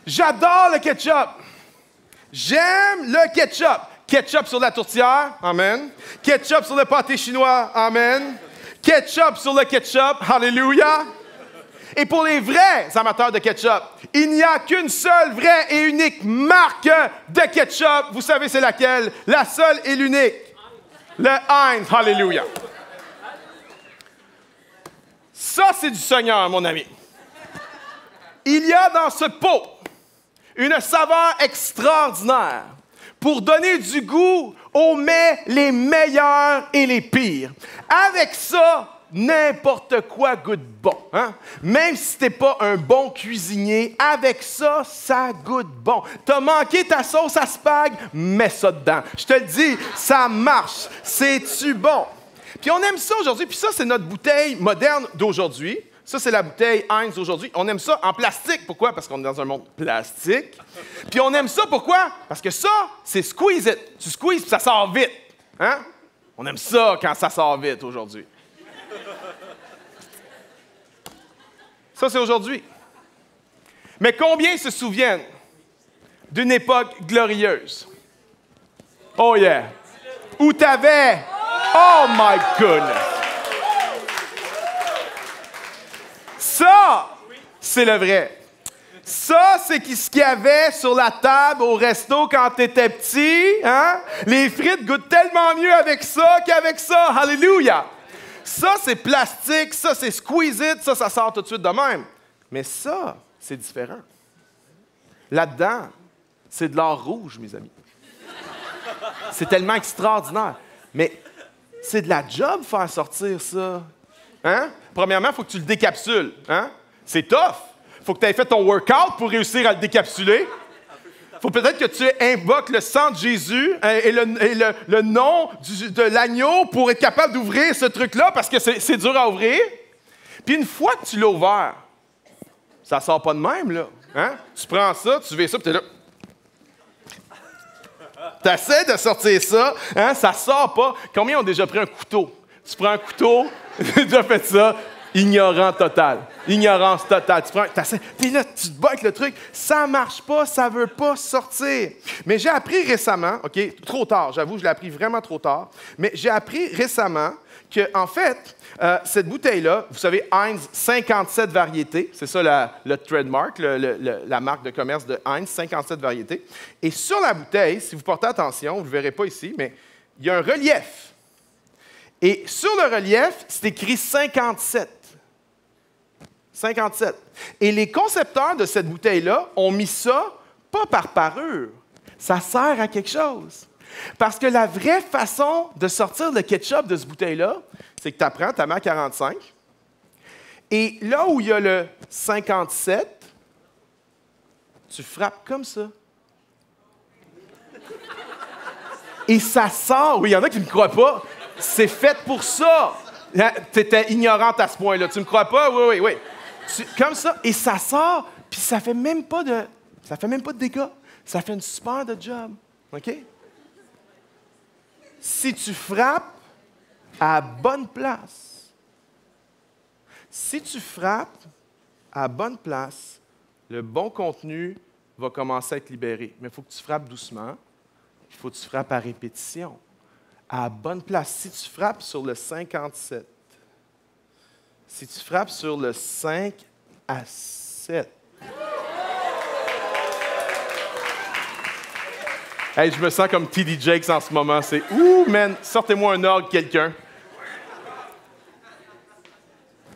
J'adore le ketchup! J'aime le ketchup! Ketchup sur la tourtière, amen. Ketchup sur le pâté chinois, amen. Ketchup sur le ketchup, alléluia. Et pour les vrais amateurs de ketchup, il n'y a qu'une seule vraie et unique marque de ketchup. Vous savez c'est laquelle? La seule et l'unique. Le Heinz, alléluia. Ça, c'est du Seigneur, mon ami. Il y a dans ce pot une saveur extraordinaire pour donner du goût aux mets les meilleurs et les pires. Avec ça, n'importe quoi goûte bon. Hein? Même si tu n'es pas un bon cuisinier, avec ça, ça goûte bon. Tu as manqué ta sauce à spag, mets ça dedans. Je te le dis, ça marche. C'est-tu bon? Puis on aime ça aujourd'hui. Puis ça, c'est notre bouteille moderne d'aujourd'hui. Ça, c'est la bouteille Heinz d'aujourd'hui. On aime ça en plastique. Pourquoi? Parce qu'on est dans un monde plastique. Puis on aime ça, pourquoi? Parce que ça, c'est squeeze it. Tu squeezes, puis ça sort vite. Hein? On aime ça quand ça sort vite aujourd'hui. Ça, c'est aujourd'hui. Mais combien se souviennent d'une époque glorieuse? Oh yeah! Où t'avais... Oh my goodness! Ça, c'est le vrai. Ça, c'est ce qu'il y avait sur la table au resto quand tu étais petit. Hein? Les frites goûtent tellement mieux avec ça qu'avec ça. Alléluia! Ça, c'est plastique, ça, c'est squeeze it, ça sort tout de suite de même. Mais ça, c'est différent. Là-dedans, c'est de l'or rouge, mes amis. C'est tellement extraordinaire. Mais c'est de la job faire sortir ça. Hein? Premièrement, il faut que tu le décapsules. Hein? C'est tough. Il faut que tu aies fait ton workout pour réussir à le décapsuler. Il faut peut-être que tu invoques le sang de Jésus et le nom de l'agneau pour être capable d'ouvrir ce truc-là parce que c'est dur à ouvrir. Puis une fois que tu l'as ouvert, ça sort pas de même, là. Hein? Tu prends ça, tu veux ça, puis t'es là. Tu essaies de sortir ça, hein? Ça sort pas. Combien ont déjà pris un couteau? Tu prends un couteau, tu as déjà fait ça. Ignorant total. Ignorance totale. T'es là, tu te bats avec le truc. Ça marche pas, ça veut pas sortir. Mais j'ai appris récemment, OK, trop tard, j'avoue, je l'ai appris vraiment trop tard, mais j'ai appris récemment qu'en fait, cette bouteille-là, vous savez, Heinz, 57 variétés, c'est ça le trademark, la marque de commerce de Heinz, 57 variétés. Et sur la bouteille, si vous portez attention, vous ne le verrez pas ici, mais il y a un relief. Et sur le relief, c'est écrit 57. 57. Et les concepteurs de cette bouteille-là ont mis ça, pas par parure, ça sert à quelque chose. Parce que la vraie façon de sortir le ketchup de cette bouteille-là, c'est que tu apprends, tu la mets à 45, et là où il y a le 57, tu frappes comme ça. Et ça sort. Oui, il y en a qui ne me croient pas. C'est fait pour ça. Tu étais ignorante à ce point-là. Tu ne me crois pas? Oui, oui, oui. Comme ça, et ça sort, puis ça fait même pas de dégâts. Ça fait une super de job. OK? Si tu frappes à la bonne place, le bon contenu va commencer à être libéré. Mais il faut que tu frappes doucement. Il faut que tu frappes à répétition. À la bonne place. Si tu frappes sur le 57, si tu frappes sur le 5 à 7, hey, je me sens comme T.D. Jakes en ce moment. C'est « Ouh, man, sortez-moi un orgue, quelqu'un. »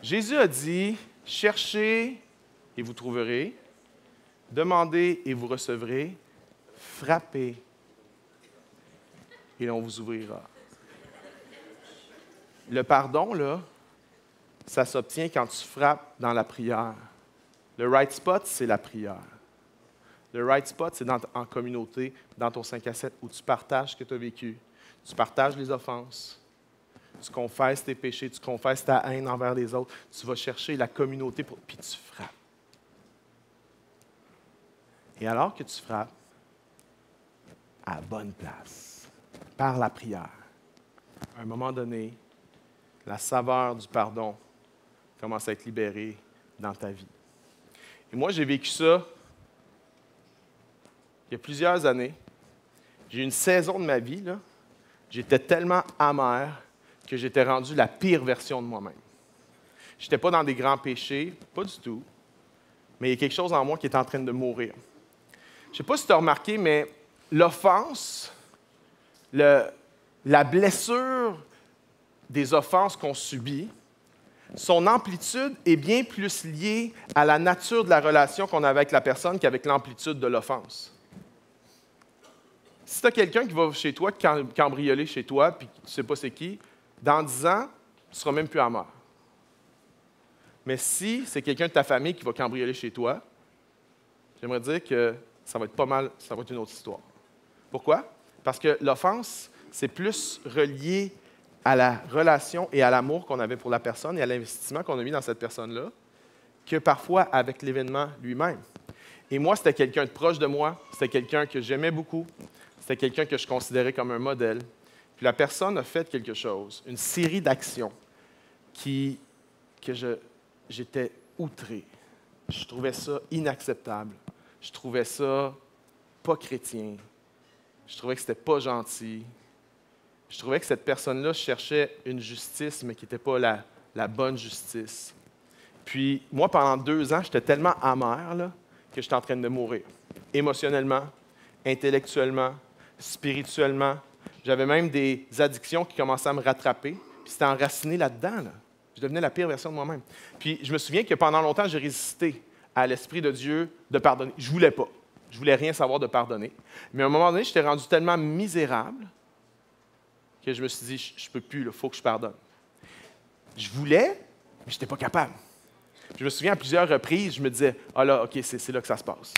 Jésus a dit « Cherchez et vous trouverez. Demandez et vous recevrez. Frappez et l'on vous ouvrira. » Le pardon, là, ça s'obtient quand tu frappes dans la prière. Le right spot, c'est la prière. Le right spot, c'est en communauté, dans ton 5 à 7, où tu partages ce que tu as vécu. Tu partages les offenses. Tu confesses tes péchés, tu confesses ta haine envers les autres. Tu vas chercher la communauté, puis tu frappes. Et alors que tu frappes, à la bonne place, par la prière, à un moment donné, la saveur du pardon commence à être libérée dans ta vie. Et moi, j'ai vécu ça il y a plusieurs années. J'ai eu une saison de ma vie, là, j'étais tellement amer que j'étais rendu la pire version de moi-même. Je n'étais pas dans des grands péchés, pas du tout, mais il y a quelque chose en moi qui est en train de mourir. Je ne sais pas si tu as remarqué, mais l'offense, la blessure des offenses qu'on subit, son amplitude est bien plus liée à la nature de la relation qu'on a avec la personne qu'avec l'amplitude de l'offense. Si tu as quelqu'un qui va chez toi, cambrioler chez toi, puis tu ne sais pas c'est qui, dans 10 ans, tu ne seras même plus amer. Mais si c'est quelqu'un de ta famille qui va cambrioler chez toi, j'aimerais dire que ça va être pas mal, ça va être une autre histoire. Pourquoi? Parce que l'offense, c'est plus relié à la relation et à l'amour qu'on avait pour la personne et à l'investissement qu'on a mis dans cette personne-là, que parfois avec l'événement lui-même. Et moi, c'était quelqu'un de proche de moi, c'était quelqu'un que j'aimais beaucoup, c'était quelqu'un que je considérais comme un modèle. Puis la personne a fait quelque chose, une série d'actions que j'étais outré. Je trouvais ça inacceptable. Je trouvais ça pas chrétien. Je trouvais que c'était pas gentil. Je trouvais que cette personne-là cherchait une justice, mais qui n'était pas la bonne justice. Puis moi, pendant 2 ans, j'étais tellement amer là, que j'étais en train de mourir. Émotionnellement, intellectuellement, spirituellement. J'avais même des addictions qui commençaient à me rattraper. Puis c'était enraciné là-dedans. Là. Je devenais la pire version de moi-même. Puis je me souviens que pendant longtemps, j'ai résisté à l'Esprit de Dieu de pardonner. Je ne voulais pas. Je ne voulais rien savoir de pardonner. Mais à un moment donné, j'étais rendu tellement misérable que je me suis dit, je ne peux plus, il faut que je pardonne. Je voulais, mais je n'étais pas capable. Je me souviens à plusieurs reprises, je me disais, ah là, OK, c'est là que ça se passe.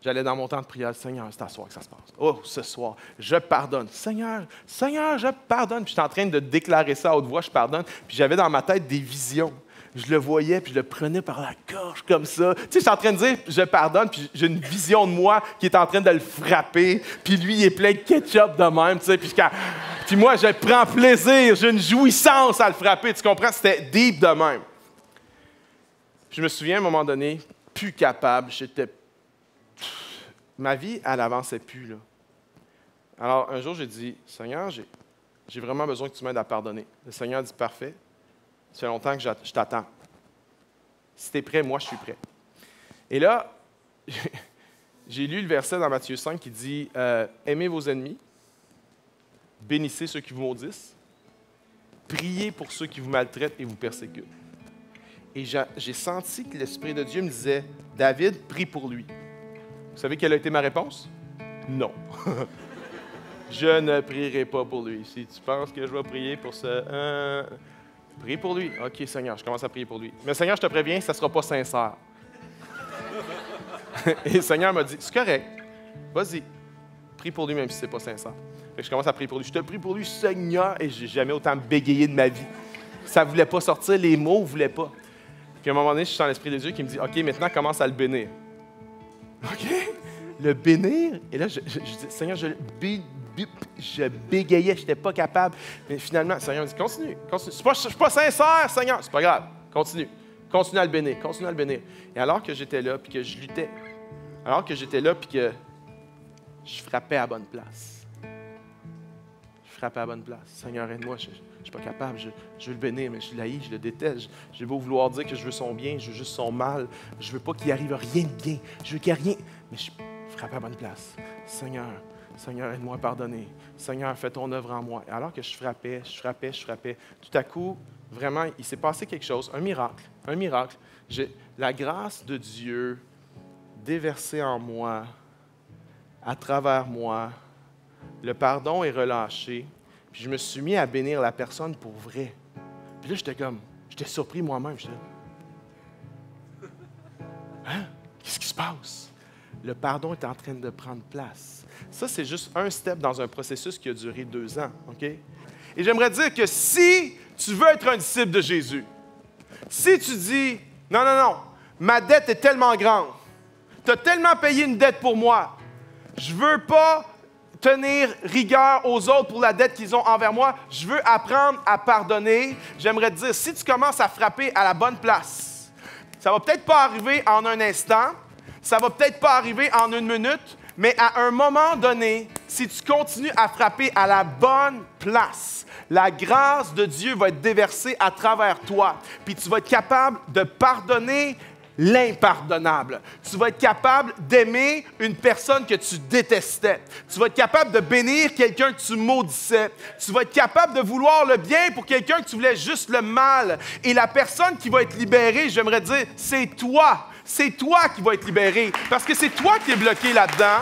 J'allais dans mon temps de prière, Seigneur, c'est à soir que ça se passe. Oh, ce soir, je pardonne. Seigneur, je pardonne. Puis j'étais en train de déclarer ça à haute voix, je pardonne. Puis j'avais dans ma tête des visions. Je le voyais, puis je le prenais par la gorge comme ça. Tu sais, je suis en train de dire, je pardonne, puis j'ai une vision de moi qui est en train de le frapper. Puis lui, il est plein de ketchup de même, tu sais. Puis moi, je prends plaisir, j'ai une jouissance à le frapper. Tu comprends? C'était deep de même. Je me souviens, à un moment donné, plus capable. Ma vie, elle n'avançait plus, là. Alors, un jour, j'ai dit, Seigneur, j'ai j'ai vraiment besoin que tu m'aides à pardonner. Le Seigneur dit, parfait, ça fait longtemps que je t'attends. Si tu es prêt, moi, je suis prêt. Et là, j'ai lu le verset dans Matthieu 5 qui dit, aimez vos ennemis, bénissez ceux qui vous maudissent, priez pour ceux qui vous maltraitent et vous persécutent. Et j'ai senti que l'Esprit de Dieu me disait, David, prie pour lui. Vous savez quelle a été ma réponse? Non. Je ne prierai pas pour lui. Si tu penses que je vais prier pour ce... prie pour lui. OK, Seigneur, je commence à prier pour lui. Mais Seigneur, je te préviens, ça ne sera pas sincère. Et le Seigneur m'a dit, c'est correct, vas-y, prie pour lui même si ce n'est pas sincère. Fait que je commence à prier pour lui. Je te prie pour lui, Seigneur, et je n'ai jamais autant bégayé de ma vie. Ça ne voulait pas sortir, les mots ne voulaient pas. Puis à un moment donné, je suis dans l'Esprit de Dieu qui me dit, OK, maintenant, commence à le bénir. OK? Le bénir? Et là, je dis, Seigneur, je bégayais, je n'étais pas capable. Mais finalement, le Seigneur me dit, continue. Je ne suis pas sincère, Seigneur. C'est pas grave, continue. Continue à le bénir, continue à le bénir. Et alors que j'étais là, puis que je luttais, alors que j'étais là, puis que je frappais à la bonne place. Je frappais à la bonne place. Seigneur, aide-moi, je ne suis pas capable, je veux le bénir, mais je l'haïs, je le déteste. J'ai beau vouloir dire que je veux son bien, je veux juste son mal. Je veux pas qu'il arrive rien de bien. Je veux qu'il n'y ait rien. Mais je frappe à la bonne place. Seigneur, aide-moi à pardonner. Seigneur, fais ton œuvre en moi. Et alors que je frappais, tout à coup, vraiment, il s'est passé quelque chose, un miracle. La grâce de Dieu déversée en moi, à travers moi, le pardon est relâché, puis je me suis mis à bénir la personne pour vrai. Puis là, j'étais surpris moi-même. J'étais là, hein? Qu'est-ce qui se passe? Le pardon est en train de prendre place. Ça, c'est juste un step dans un processus qui a duré 2 ans, OK? Et j'aimerais dire que si tu veux être un disciple de Jésus, si tu dis, non, ma dette est tellement grande, tu as tellement payé une dette pour moi, je ne veux pas tenir rigueur aux autres pour la dette qu'ils ont envers moi, je veux apprendre à pardonner, j'aimerais te dire, si tu commences à frapper à la bonne place, ça ne va peut-être pas arriver en un instant, ça ne va peut-être pas arriver en 1 minute, mais à un moment donné, si tu continues à frapper à la bonne place, la grâce de Dieu va être déversée à travers toi. Puis tu vas être capable de pardonner l'impardonnable. Tu vas être capable d'aimer une personne que tu détestais. Tu vas être capable de bénir quelqu'un que tu maudissais. Tu vas être capable de vouloir le bien pour quelqu'un que tu voulais juste le mal. Et la personne qui va être libérée, j'aimerais dire, c'est toi. C'est toi qui vas être libéré, parce que c'est toi qui es bloqué là-dedans.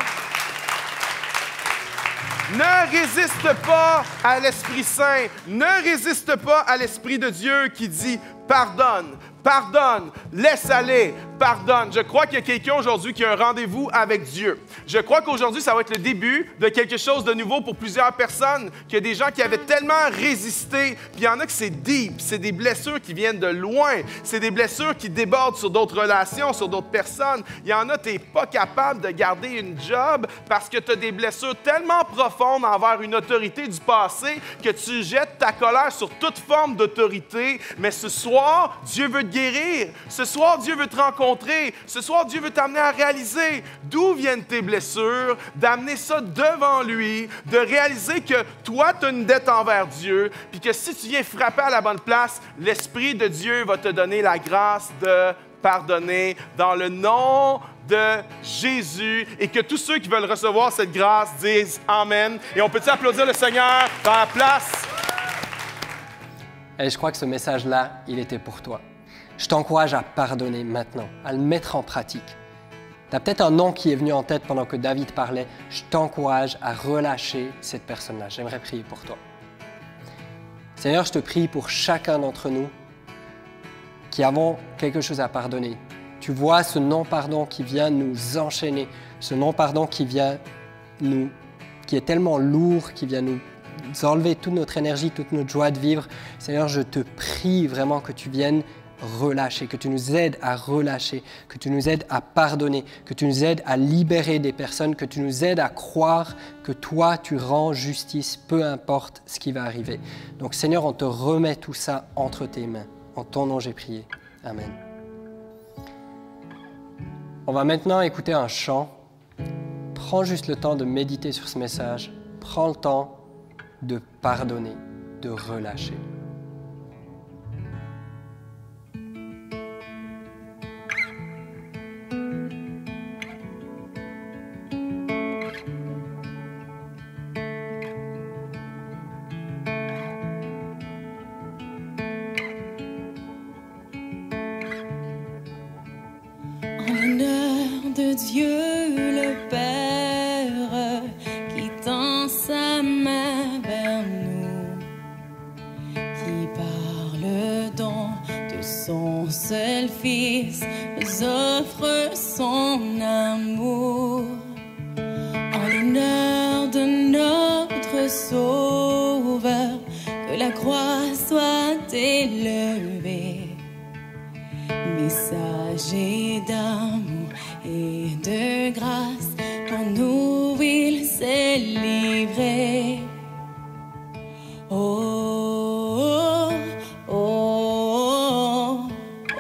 Ne résiste pas à l'Esprit Saint. Ne résiste pas à l'Esprit de Dieu qui dit « Pardonne, pardonne, laisse aller, pardonne ». Je crois qu'il y a quelqu'un aujourd'hui qui a un rendez-vous avec Dieu. Je crois qu'aujourd'hui, ça va être le début de quelque chose de nouveau pour plusieurs personnes, qu'il y a des gens qui avaient tellement résisté, puis il y en a que c'est deep, c'est des blessures qui viennent de loin, c'est des blessures qui débordent sur d'autres relations, sur d'autres personnes. Il y en a, tu n'es pas capable de garder une job parce que tu as des blessures tellement profondes envers une autorité du passé que tu jettes ta colère sur toute forme d'autorité. Mais ce soir, Dieu veut te guérir. Ce soir, Dieu veut te rencontrer. Ce soir, Dieu veut t'amener à réaliser d'où viennent tes blessures, d'amener ça devant lui, de réaliser que toi, tu as une dette envers Dieu, puis que si tu viens frapper à la bonne place, l'Esprit de Dieu va te donner la grâce de pardonner dans le nom de Jésus, et que tous ceux qui veulent recevoir cette grâce disent Amen. Et on peut-tu applaudir le Seigneur dans la place? Et je crois que ce message-là, il était pour toi. Je t'encourage à pardonner maintenant, à le mettre en pratique. Tu as peut-être un nom qui est venu en tête pendant que David parlait. Je t'encourage à relâcher cette personne-là. J'aimerais prier pour toi. Seigneur, je te prie pour chacun d'entre nous qui avons quelque chose à pardonner. Tu vois ce non-pardon qui vient nous enchaîner, ce non-pardon qui est tellement lourd, qui vient nous enlever toute notre énergie, toute notre joie de vivre. Seigneur, je te prie vraiment que tu viennes relâcher, que tu nous aides à relâcher, que tu nous aides à pardonner, que tu nous aides à libérer des personnes, que tu nous aides à croire que toi, tu rends justice, peu importe ce qui va arriver. Donc Seigneur, on te remet tout ça entre tes mains. En ton nom, j'ai prié. Amen. On va maintenant écouter un chant. Prends juste le temps de méditer sur ce message. Prends le temps de pardonner, de relâcher. En l'honneur de Dieu le Père, qui tend sa main vers nous, qui par le don de son seul Fils nous offre son amour. En l'honneur de notre Sauveur, que la croix soit élevée, messager d'amour et de grâce, pour nous il s'est livré. Oh, oh,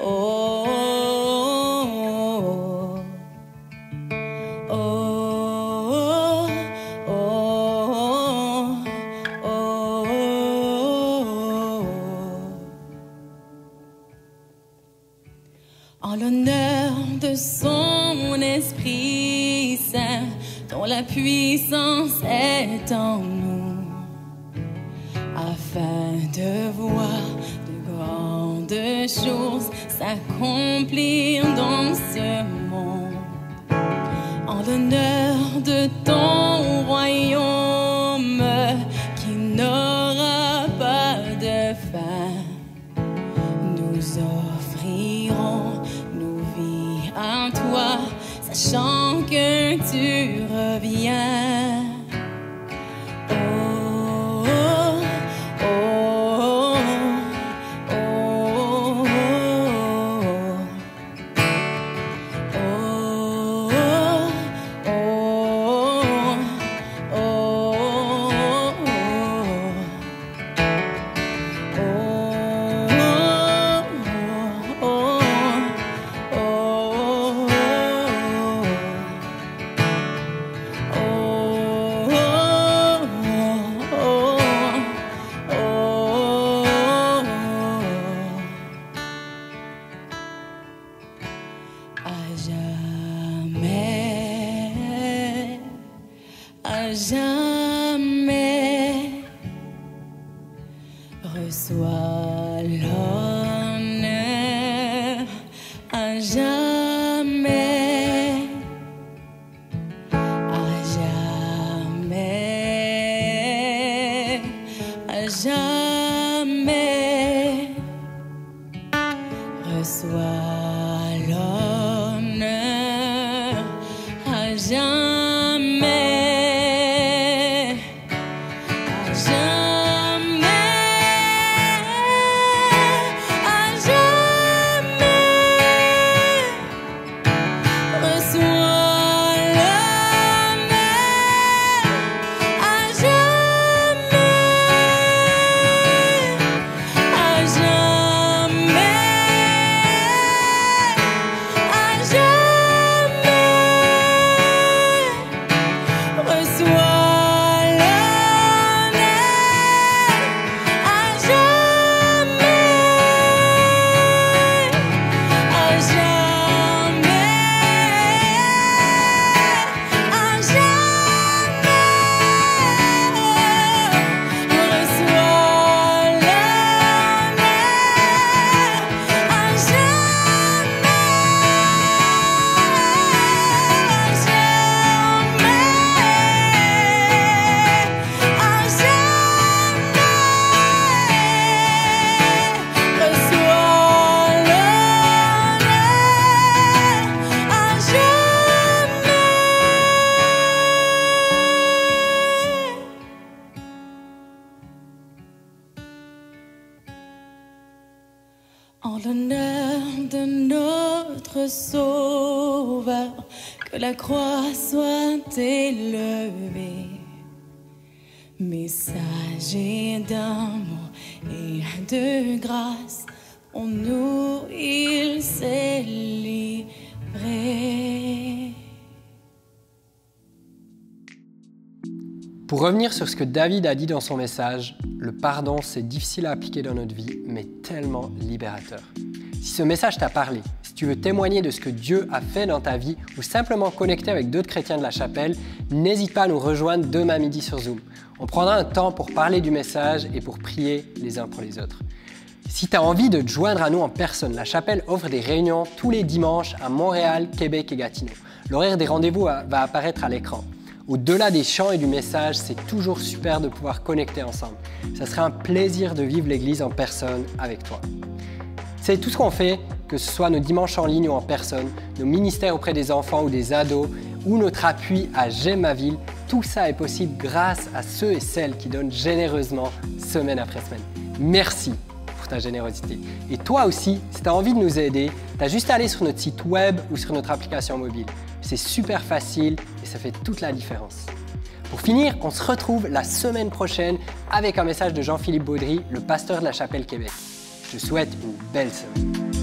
oh, oh, oh, oh, oh, oh. En l'honneur de son Esprit Saint, dont la puissance est en nous, afin de voir de grandes choses s'accomplir dans ce monde. En l'honneur de ton royaume, qui n'aura pas de fin, nous offrirons nos vies à toi, sachant que tu reviens. Oh, oh, oh, oh, à jamais reçois l'honneur, à jamais, à jamais, à jamais reçois l'honneur, à jamais. En l'honneur de notre Sauveur, que la croix soit élevée, messager d'amour et de grâce, pour nous il s'est livré. Pour revenir sur ce que David a dit dans son message, le pardon, c'est difficile à appliquer dans notre vie, mais tellement libérateur. Si ce message t'a parlé, si tu veux témoigner de ce que Dieu a fait dans ta vie ou simplement connecter avec d'autres chrétiens de la chapelle, n'hésite pas à nous rejoindre demain midi sur Zoom. On prendra un temps pour parler du message et pour prier les uns pour les autres. Si tu as envie de te joindre à nous en personne, la chapelle offre des réunions tous les dimanches à Montréal, Québec et Gatineau. L'horaire des rendez-vous va apparaître à l'écran. Au-delà des chants et du message, c'est toujours super de pouvoir connecter ensemble. Ça serait un plaisir de vivre l'Église en personne avec toi. C'est tout ce qu'on fait, que ce soit nos dimanches en ligne ou en personne, nos ministères auprès des enfants ou des ados, ou notre appui à J'aime ma ville, tout ça est possible grâce à ceux et celles qui donnent généreusement semaine après semaine. Merci pour ta générosité. Et toi aussi, si tu as envie de nous aider, tu as juste à aller sur notre site web ou sur notre application mobile. C'est super facile et ça fait toute la différence. Pour finir, on se retrouve la semaine prochaine avec un message de Jean-Philippe Baudry, le pasteur de la Chapelle Québec. Je te souhaite une belle semaine.